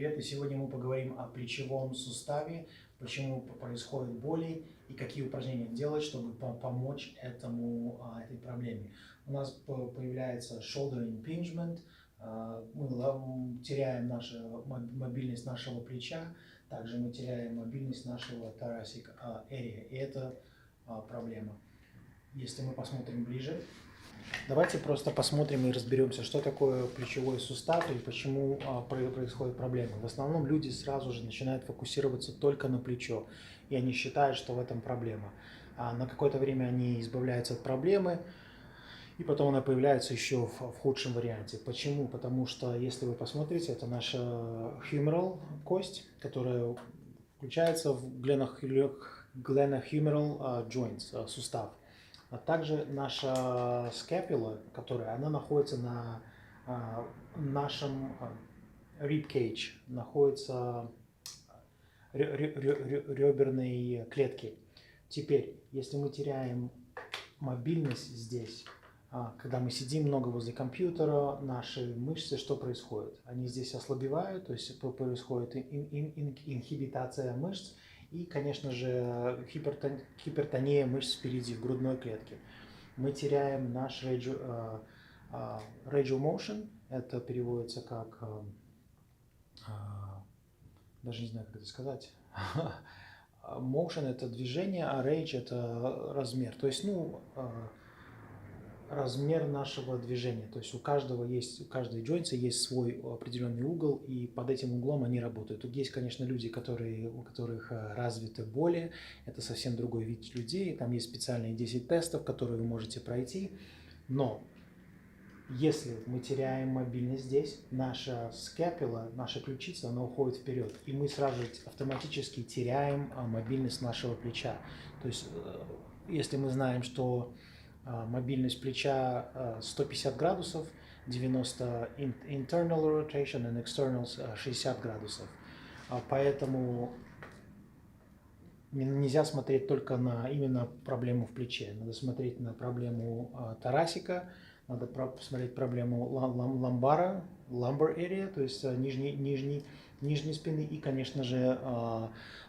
привет! И сегодня мы поговорим о плечевом суставе, почему происходят боли и какие упражнения делать, чтобы помочь этой проблеме. У нас появляется shoulder impingement, мы теряем мобильность нашего плеча, также мы теряем мобильность нашего thoracic area, и это проблема. Если мы посмотрим ближе, давайте просто посмотрим и разберемся, что такое плечевой сустав и почему происходят проблемы. В основном люди сразу же начинают фокусироваться только на плечо, и они считают, что в этом проблема. На какое-то время они избавляются от проблемы, и потом она появляется еще в худшем варианте. Почему? Потому что, если вы посмотрите, это наша humeral кость, которая включается в glenohumeral joints, сустав. А также наша скапула, она находится на нашем rib cage, находится реберной клетки. Теперь, если мы теряем мобильность здесь, когда мы сидим много возле компьютера, наши мышцы, что происходит? Они здесь ослабевают, то есть происходит инхибитация мышц, и, конечно же, гипертония мышц впереди, в грудной клетке. Мы теряем наш radial motion, это переводится как, даже не знаю, как это сказать, motion это движение, а rage это размер, то есть, размер нашего движения. То есть у каждой джойнта есть свой определенный угол, и под этим углом они работают. Тут есть, конечно, люди, у которых развиты боли. Это совсем другой вид людей. Там есть специальные 10 тестов, которые вы можете пройти. Но если мы теряем мобильность здесь, наша скапула, наша ключица, она уходит вперед. И мы сразу же автоматически теряем мобильность нашего плеча. То есть если мы знаем, что мобильность плеча 150 градусов, 90 internal rotation и external 60 градусов. Поэтому нельзя смотреть только на именно проблему в плече. Надо смотреть на проблему тарасика, надо посмотреть проблему lumbar area, то есть нижней спины и, конечно же,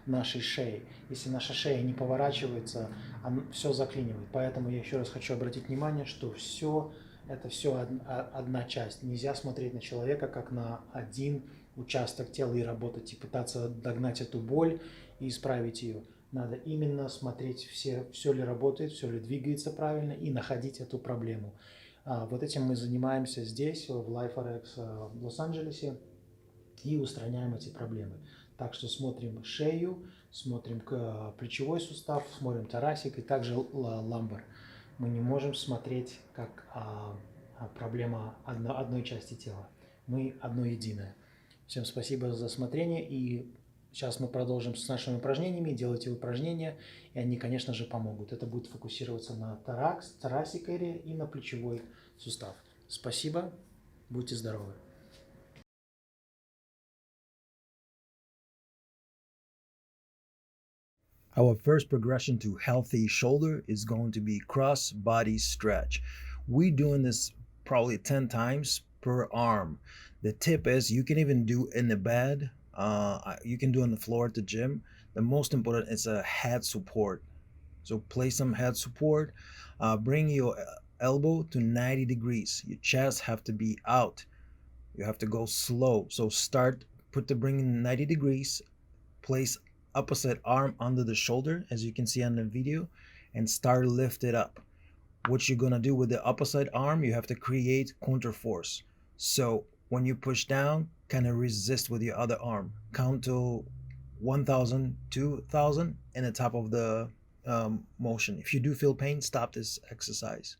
нашей шеи. Если наша шея не поворачивается, все заклинивает. Поэтому я еще раз хочу обратить внимание, что это все одна часть. Нельзя смотреть на человека как на один участок тела и работать, и пытаться догнать эту боль и исправить ее. Надо именно смотреть, все ли работает, все ли двигается правильно, и находить эту проблему. Вот этим мы занимаемся здесь, в LifeRx в Лос-Анджелесе, и устраняем эти проблемы. Так что смотрим шею, смотрим плечевой сустав, смотрим тарасик и также ламбар. Мы не можем смотреть как проблема одной части тела. Мы одно единое. Всем спасибо за смотрение, и сейчас мы продолжим с нашими упражнениями. Делайте упражнения, и они, конечно же, помогут. Это будет фокусироваться на thoracic area и на плечевой сустав. Спасибо, будьте здоровы. Our first progression to healthy shoulder is going to be cross body stretch. We're doing this probably 10 times per arm. The tip is you can even do in the bed. You can do on the floor at the gym. The most important is a head support. So place some head support. Bring your elbow to 90 degrees. Your chest have to be out. You have to go slow. So bring in 90 degrees. Place opposite arm under the shoulder, as you can see on the video, and start lift it up. What you're gonna do with the opposite arm, you have to create counter force. So when you push down, kind of resist with your other arm. Count to 1,000, 2,000 in the top of the motion. If you do feel pain, stop this exercise.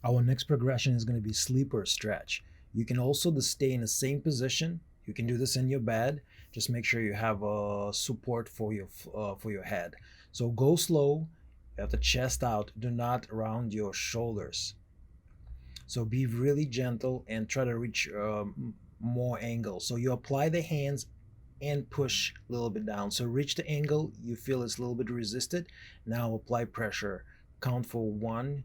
Our next progression is going to be sleeper stretch. You can also stay in the same position. You can do this in your bed. Just make sure you have support for your head. So go slow. You have the chest out. Do not round your shoulders. So be really gentle and try to reach more angle. So you apply the hands and push a little bit down. So reach the angle you feel it's a little bit resisted. Now apply pressure. Count for 1,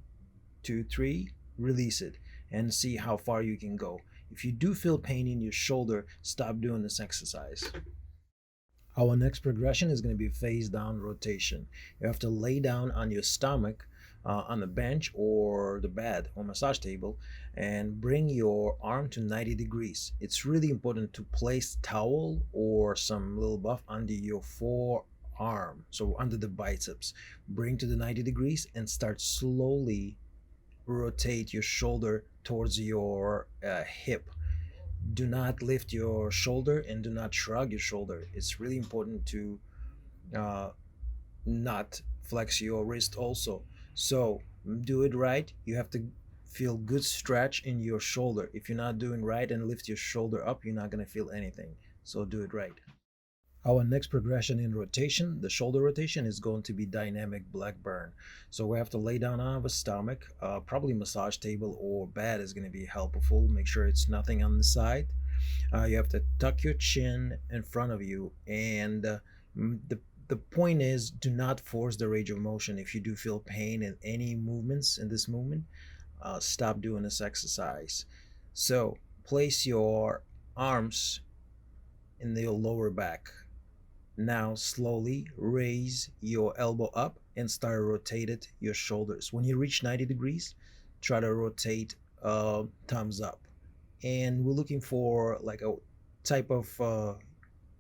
2, 3. Release it and see how far you can go. If you do feel pain in your shoulder, stop doing this exercise. Our next progression is going to be face down rotation. You have to lay down on your stomach on the bench or the bed or massage table and bring your arm to 90 degrees. It's really important to place towel or some little buff under your forearm, so under the biceps. Bring to the 90 degrees and start slowly rotate your shoulder towards your hip. Do not lift your shoulder and do not shrug your shoulder. It's really important to not flex your wrist also. So do it right. You have to feel good stretch in your shoulder. If you're not doing right and lift your shoulder up, you're not going to feel anything. So do it right. Our next progression in rotation, the shoulder rotation, is going to be dynamic black burn. So we have to lay down on our stomach, probably massage table or bed is going to be helpful. Make sure it's nothing on the side. You have to tuck your chin in front of you, and the point is, do not force the range of motion. If you do feel pain in any movements in this movement, stop doing this exercise. So place your arms in your lower back. Now slowly raise your elbow up and start rotating your shoulders. When you reach 90 degrees, try to rotate thumbs up. And we're looking for like a type of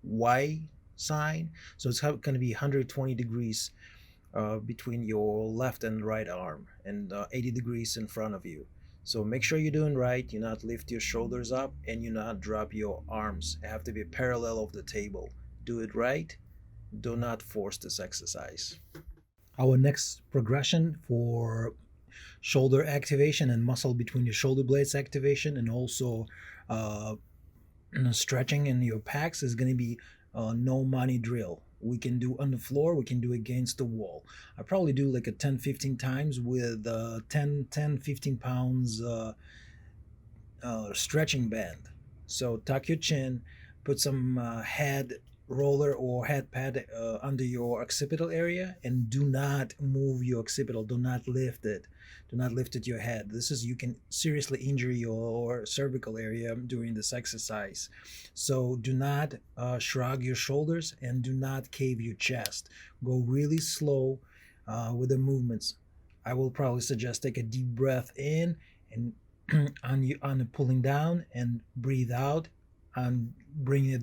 Y sign. So it's going to be 120 degrees between your left and right arm and 80 degrees in front of you. So make sure you're doing right. You not lift your shoulders up and you not drop your arms. They have to be parallel of the table. Do it right. Do not force this exercise. Our next progression for shoulder activation and muscle between your shoulder blades activation and also stretching in your pecs is going to be no money drill. We can do on the floor, we can do against the wall. I probably do like a 10-15 times with 10-15 pounds stretching band. So tuck your chin, put some head roller or head pad under your occipital area, and do not move your occipital. Do not lift it. Do not lift it your head. This is, you can seriously injure your cervical area during this exercise. So do not shrug your shoulders and do not cave your chest. Go really slow with the movements. I will probably suggest take a deep breath in and on the pulling down, and breathe out and bring it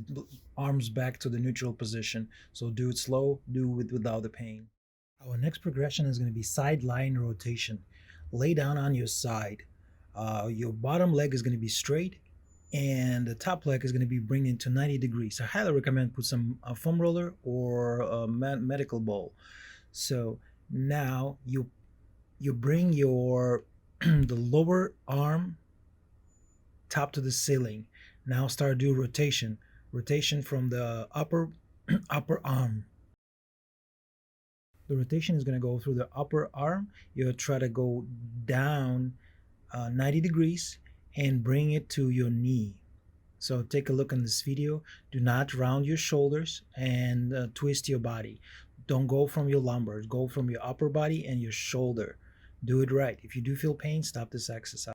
arms back to the neutral position. So do it slow, do it without the pain. Our next progression is going to be side lying rotation. Lay down on your side. Your bottom leg is going to be straight and the top leg is going to be bringing to 90 degrees. I highly recommend put some foam roller or a medical ball. So now you bring your the lower arm top to the ceiling. Now start do rotation from the upper arm. The rotation is going to go through the upper arm. You'll try to go down 90 degrees and bring it to your knee. So take a look in this video. Do not round your shoulders and twist your body. Don't go from your lumbar. Go from your upper body and your shoulder. Do it right. If you do feel pain, stop this exercise.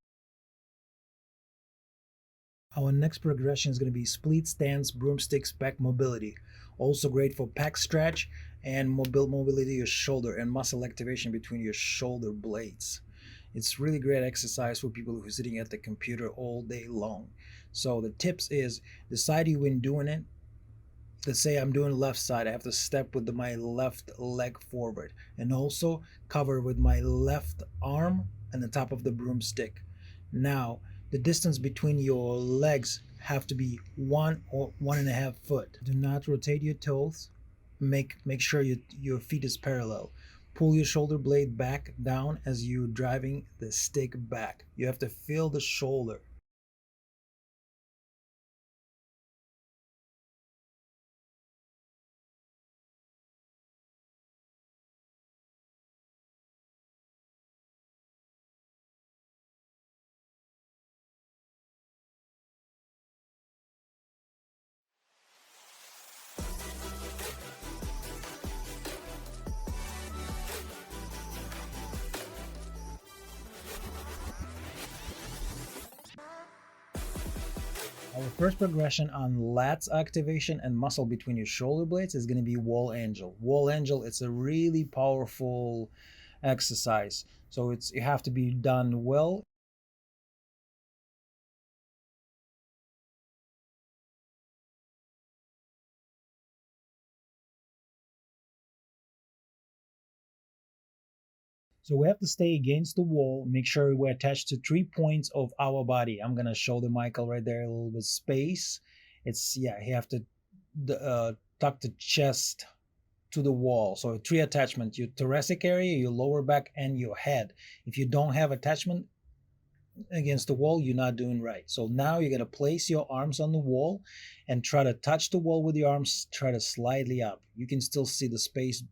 Our next progression is going to be split stance broomsticks back mobility. Also great for pec stretch and mobility of your shoulder and muscle activation between your shoulder blades. It's really great exercise for people who are sitting at the computer all day long. So the tips is, decide you when doing it. Let's say I'm doing left side, I have to step with my left leg forward and also cover with my left arm and the top of the broomstick. Now the distance between your legs have to be 1 or 1.5 foot. Do not rotate your toes. Make sure your feet is parallel. Pull your shoulder blade back down as you're driving the stick back. You have to feel the shoulder. Our first progression on lats activation and muscle between your shoulder blades is going to be wall angel. Wall angel, it's a really powerful exercise. So you have to be done well. So we have to stay against the wall, make sure we're attached to 3 points of our body. I'm gonna show the Michael right there, a little bit space. You have to tuck the chest to the wall. So 3 attachments, your thoracic area, your lower back, and your head. If you don't have attachment against the wall, you're not doing right. So now you're going to place your arms on the wall and try to touch the wall with your arms, try to slightly up. You can still see the space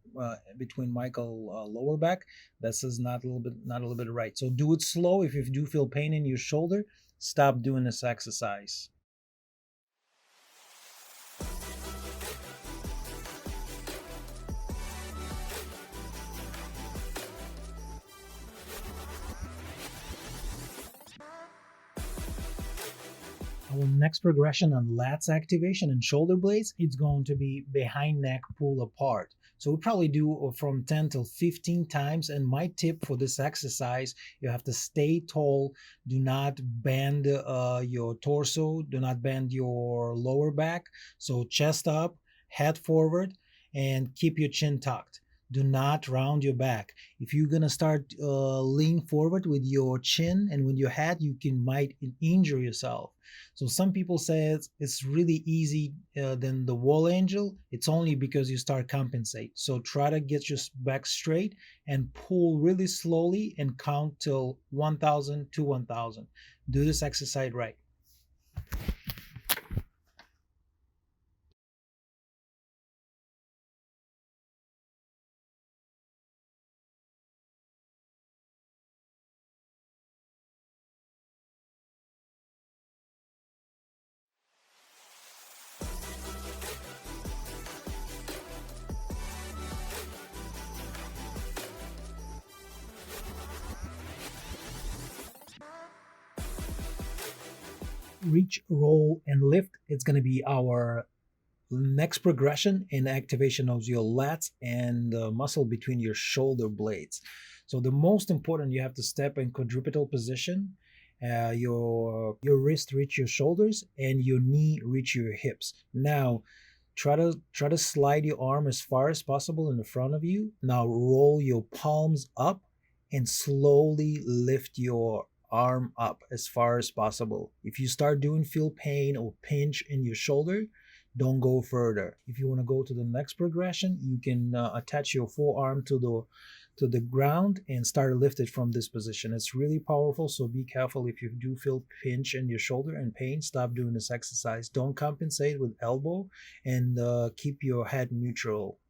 between Michael lower back. This is not a little bit right. So do it slow. If you do feel pain in your shoulder, stop doing this exercise. Our next progression on lats activation and shoulder blades, it's going to be behind neck pull apart. So we probably do from 10 till 15 times. And my tip for this exercise, you have to stay tall. Do not bend your torso. Do not bend your lower back. So chest up, head forward, and keep your chin tucked. Do not round your back. If you're gonna start lean forward with your chin and with your head, you might injure yourself. So some people say it's really easy than the wall angel. It's only because you start compensate. So try to get your back straight and pull really slowly and count till 1,000 to 1,000. Do this exercise right. Reach, roll, and lift. It's going to be our next progression in activation of your lats and the muscle between your shoulder blades. So the most important, you have to step in quadrupedal position. Your wrist reach your shoulders and your knee reach your hips. Now try to slide your arm as far as possible in the front of you. Now roll your palms up and slowly lift your arm up as far as possible. If you feel pain or pinch in your shoulder, don't go further. If you want to go to the next progression, you can attach your forearm to the ground and start to lift it from this position. It's really powerful, so be careful. If you do feel pinch in your shoulder and pain, stop doing this exercise. Don't compensate with elbow, and keep your head neutral.